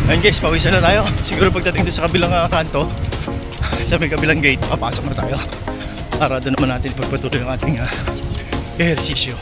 Ayun guys, pawisan na tayo. Siguro pagdating doon sa kabilang kanto, sa may kabilang gate, papasok na tayo. Para doon naman natin ipagpatuloy ang ating ehersisyo.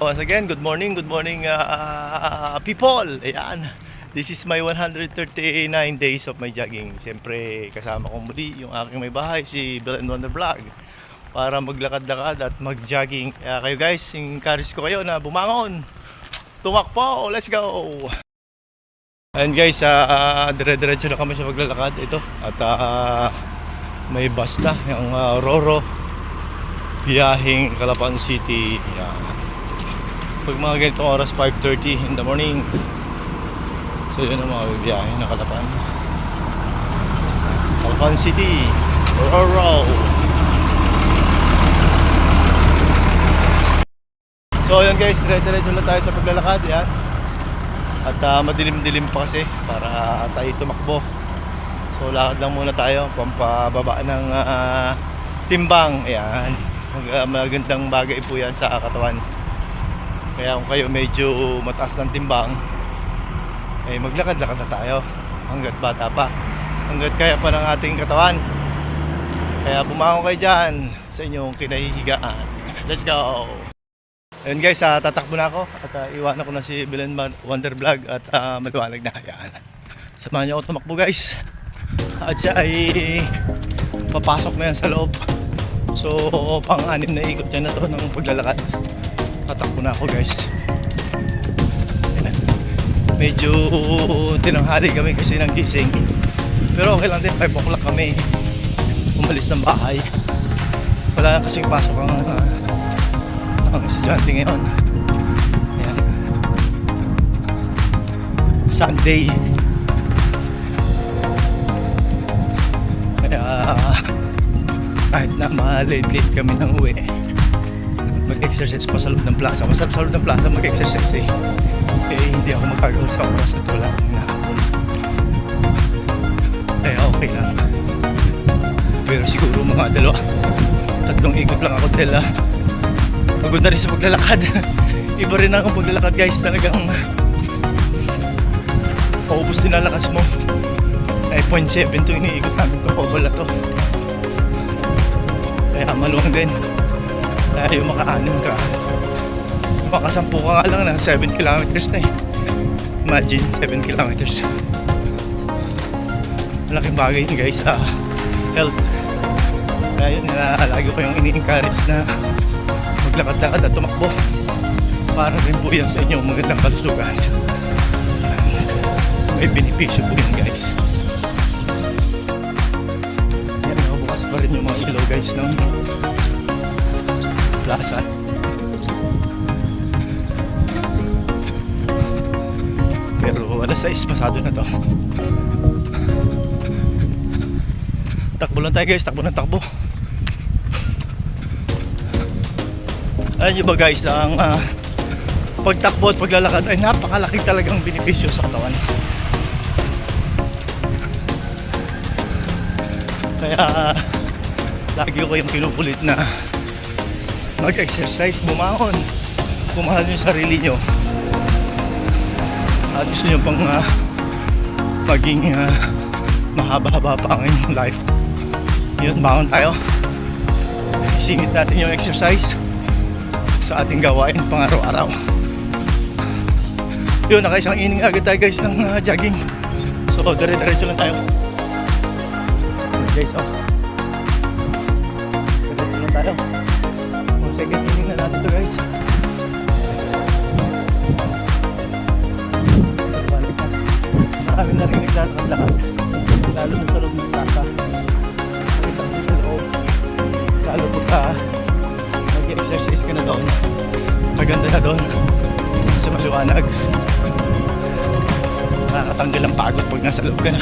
Once again, good morning people. Ayan. This is my 139 days of my jogging. Siyempre kasama ko muli yung aking may bahay, si Bill and Wonder Vlog, para maglakad-lakad at mag-jogging. Kaya kayo guys, encourage ko kayo na bumangon, tumakbo, let's go. And guys, dire-diretso na kami sa paglalakad ito. At may bus na, yung Roro, biyaheng Calapan City. Pag mga ganitong oras, 5:30 in the morning. So yun ang mga bibiyahe na Calapan City, Roro. So yun guys, dire-diretso na tayo sa paglalakad. Yan. At madilim-dilim pa kasi para tayo tumakbo. So lakad lang muna tayo, pampababa ng timbang. Ayan. Magandang bagay po yan sa katawan. Kaya kung kayo medyo mataas ng timbang, eh maglakad-lakad na tayo hanggat bata pa, hanggat kaya pa ng ating katawan. Kaya bumangon kayo dyan sa inyong kinahihigaan. Let's go! Ayun guys, tatakbo na ako at iwanan ko na si Bill and Wonder Vlog at maliwanag na. Yan. Samahan niyo ako tumakbo guys. At siya ay papasok na yan sa loob. So pang-anim na ikot niya na to ng paglalakad. Tatakbo na ako guys. Medyo tinanghali kami kasi ng gising. Pero okay lang din, 5 o'clock kami umalis ng bahay. Wala na kasing pasok ang estudyante ngayon. Ayan. Sunday. Kaya kahit na ma-late kami ng uwi, mag-exercise pa sa loob ng plaza. Masarap sa loob ng plaza mag-exercise eh. Hindi ako magkagawa sa oras at wala akong nakapon. Kaya okay lang. Pero siguro mga 2-3 ikot lang ako dahil pagod na rin sa paglalakad. Iba rin ang paglalakad guys. Talagang paubos din ang lakas mo. Ay 0.7 to iniikot namin ito. Pabala to. Kaya maluwang din. Tayo maka-anim ka. Makasampu ka nga lang na 7 kilometers na eh. Imagine 7 kilometers. Malaking bagay yun guys sa health. Kaya yun, lagi ko yung ini-encourage na maglakad-lakad at tumakbo para rin po yan sa inyong magandang kalusugan. May benepisyo po yun guys. Yan, bukas pa rin yung mga ilaw guys ng plaza. Pero alas 6 pasado na to. Takbo lang tayo guys, takbo ng takbo. Alam nyo ba guys, ang pagtakbo at paglalakad ay napakalaking talagang benepisyo sa katawan. Kaya lagi ko yung pinupulit na mag-exercise, bumangon, kumahal nyo yung sarili nyo at gusto nyo pang maging mahaba-haba pa ang inyong life. Yun, bangon tayo, isingit natin yung exercise sa ating gawain pang araw-araw. Yun, nakaisang inning agad tayo guys ng jogging. So dire-diretso lang tayo guys. Diretso lang tayo. Second inning na natin to guys. Maganda na doon kasi maliwanag. Nakakatanggal ang pagod pag nasa loob ka na.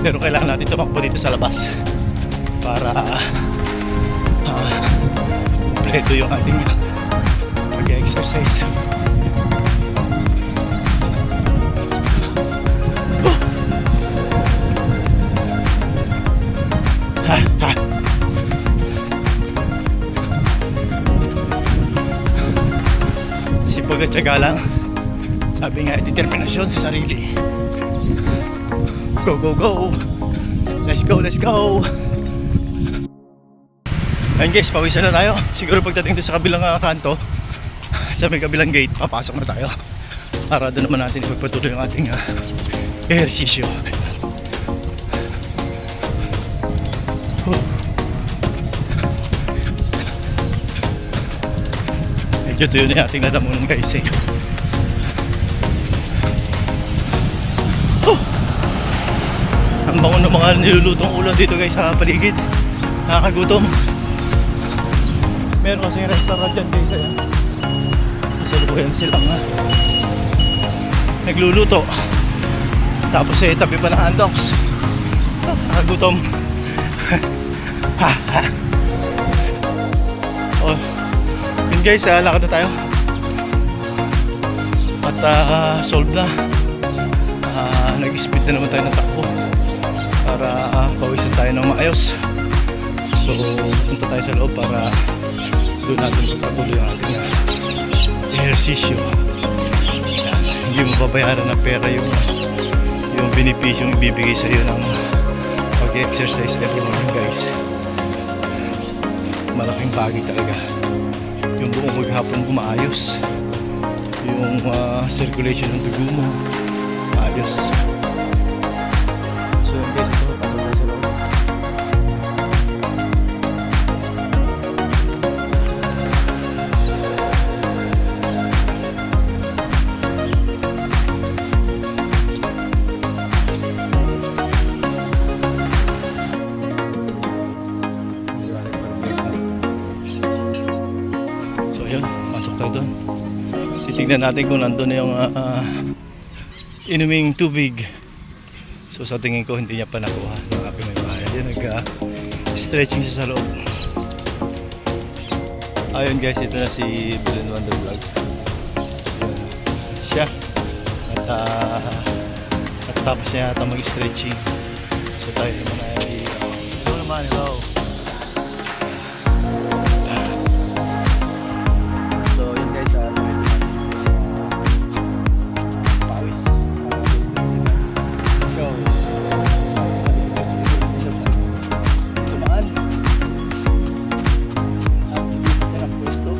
Pero kailangan natin tumakbo dito sa labas para kompleto yung ating pag-exercise. Sipag at tiyaga lang. Sabi nga, determinasyon sa sarili. Go, go, go! Let's go, let's go! Ayun guys, pawisan na tayo. Siguro pagdating doon sa kabilang kanto, sa may kabilang gate, papasok na tayo para doon naman natin ipagpatuloy ang ating ehersisyo. Medyo tuyo na yung ating nadamunan guys eh. Ang bango ng mga nilulutong ulam dito guys sa paligid. Nakakagutom. Meron kasing restaurant dyan guys. Ayan. Salubuyan silang nagluluto. Tapos tabi pa ng andoks. Nakakagutom. Oh. Yun guys, lakad na tayo. At solve na. Nag-speed na naman tayo ng takbo para pawisan tayo ng maayos. So punta tayo sa loob para doon natin pagpatuloy ang ating ehersisyo. Hindi mo babayaran ng pera yung benepisyong ibibigay sa iyo ng pag-exercise every morning guys. Malaking bagay talaga. Yung buong maghapon umaayos, yung circulation ng dugo mo ayos. So yun guys, ito pasok tayo sa loob. So yun, pasok tayo doon. Titignan natin kung nandun na yung inuming tubig. So sa tingin ko hindi niya pa nakuha ng aking may bahay. Yan nag-stretching siya sa loob. Ayun guys, ito na si Belen Wonder Vlog. Siya. At tapos niya yata mag-stretching. So tayo naman ay hello naman, hello. So yun guys, pawis. Let's go. Tumaan. Sarap pwesto.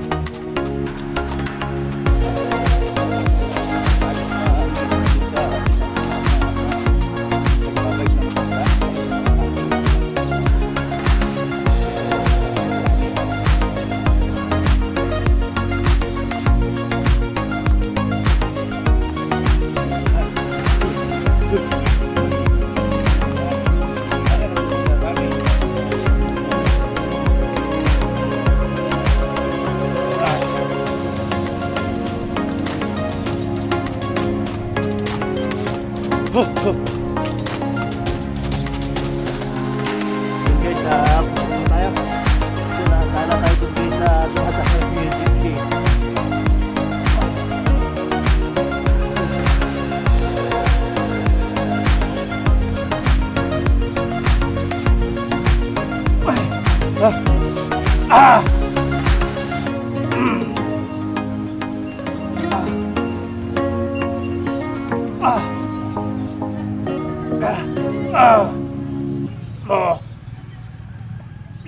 Go, go. Guys, tayo. So, nakakala tayo dun guys sa tumatak ng music key.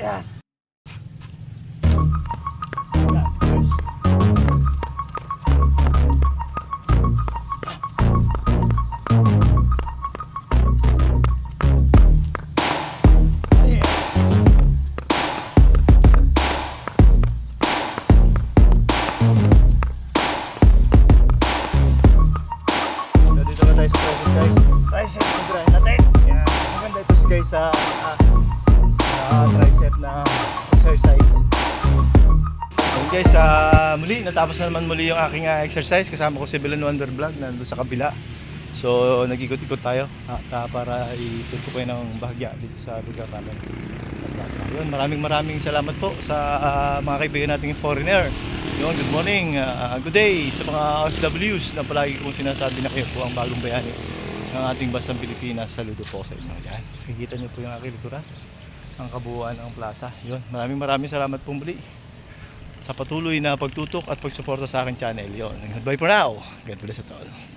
Yes. Dito na tayo sa process guys. Tricep ang grind natin. Yan. Maganda ito guys sa tricep na exercise. guys, muli natapos na naman muli yung aking exercise. Kasama ko si Bilan Wonder Vlog nandun sa kabila. So nag-ikot-ikot tayo at para ituto kayo ng bahagya dito sa lugar namin sa plaza. Yun, maraming salamat po sa mga kaibigan nating foreigner. Yun, good morning, good day sa mga OFWs na palagi kong sinasabi na kayo po ang bagong bayani ng ating bansang Pilipinas. Saludo po sa inyo. Yan, nakikita niyo po yung aking likuran, ang kabuuan ng plaza. Yun, maraming salamat po muli sa patuloy na pagtutok at pagsuporta sa aking channel. Yun, bye for now. God bless at all.